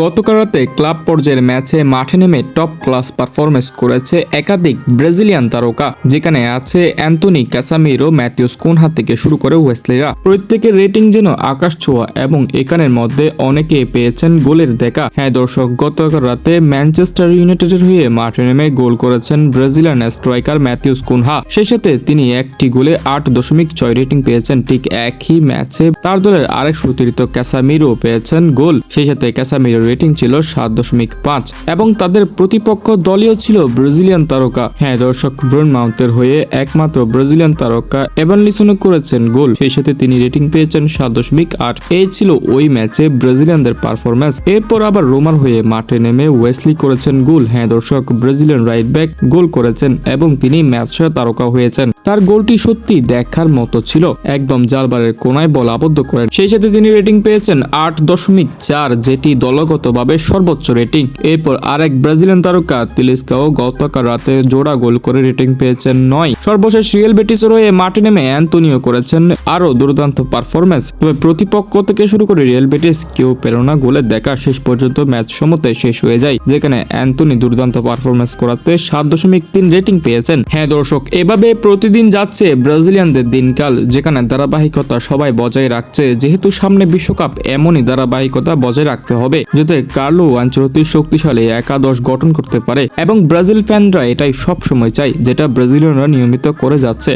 গতকাল রাতে ক্লাব পর্যায়ের ম্যাচে মাঠে নেমে টপ ক্লাস পারফরমেন্স করেছে একাধিক ব্রাজিলিয়ান তারকা, যেখানে আছে অ্যান্টনি ক্যাসামিরো, ম্যাথিউস কুনহা থেকে শুরু করে ওয়েসলিরা। প্রত্যেকের রেটিং যেন আকাশ ছোঁয়া এবং এখানের মধ্যে অনেকে পেয়েছেন গোলের দেখা। হ্যাঁ দর্শক, গতকাল রাতে ম্যানচেস্টার ইউনাইটেডের হয়ে মাঠে নেমে গোল করেছেন ব্রাজিলিয়ান স্ট্রাইকার ম্যাথিউস কুনহা। সেই সাথে তিনি একটি গোলে 8.6 রেটিং পেয়েছেন। ঠিক একই ম্যাচে তার দলের আরেক সতীর্থ ক্যাসামিরো পেয়েছেন গোল। সেই সাথে ক্যাসামিরো রেটিং ছিল 7.5 এবং তাদের প্রতিপক্ষ দলীয় ছিল ব্রাজিলিয়ান তারকা। হ্যাঁ দর্শক, ব্রুনমাউথের হয়ে একমাত্র ব্রাজিলিয়ান তারকা এভানলিসনও করেছেন গোল। সেই সাথে তিনি রেটিং পেয়েছেন 7.8। এই ছিল ওই ম্যাচে ব্রাজিলিয়ানদের পারফরমেন্স। এরপর আবার রোমার হয়ে মাঠে নেমে ওয়েসলি করেছেন গোল। হ্যাঁ দর্শক, ব্রাজিলিয়ান রাইট ব্যাক গোল করেছেন এবং তিনি ম্যাচ সেরা তারকা হয়েছেন। তার গোলটি সত্যি দেখার মতো ছিল, একদম জালবারের কোনায় বল আবদ্ধ করেন। সেই সাথে তিনি রেটিং পেয়েছেন 8.4, যেটি দলগতভাবে সর্বোচ্চ রেটিং। এরপর আরেক ব্রাজিলিয়ান তারকা তিলিস্কাও গতকাল রাতে জোড়া গোল করে রেটিং পেয়েছেন 9। সর্বশেষ রিয়াল বেটিসের হয়ে মাঠে নেমে অ্যান্টনিও করেছেন আরো দুর্দান্ত পারফরমেন্স। তবে প্রতিপক্ষ থেকে শুরু করে রিয়াল বেটিস কেউ পেল না গোলের দেখা। শেষ পর্যন্ত ম্যাচ সমতে শেষ হয়ে যায়, যেখানে অ্যান্টনি দুর্দান্ত পারফরমেন্স করাতে 7.3 রেটিং পেয়েছেন। হ্যাঁ দর্শক, এভাবে প্রতিদিন যাচ্ছে ব্রাজিলিয়ানদের দিনকাল, যেখানে ধারাবাহিকতা সবাই বজায় রাখছে। যেহেতু সামনে বিশ্বকাপ, এমনই ধারাবাহিকতা বজায় রাখতে হবে যাতে কার্লো আনচেলত্তি শক্তিশালী একাদশ গঠন করতে পারে এবং ব্রাজিল ফ্যানরা এটাই সব সময় চাই, যেটা ব্রাজিলিয়ানরা নিয়মিত করে যাচ্ছে।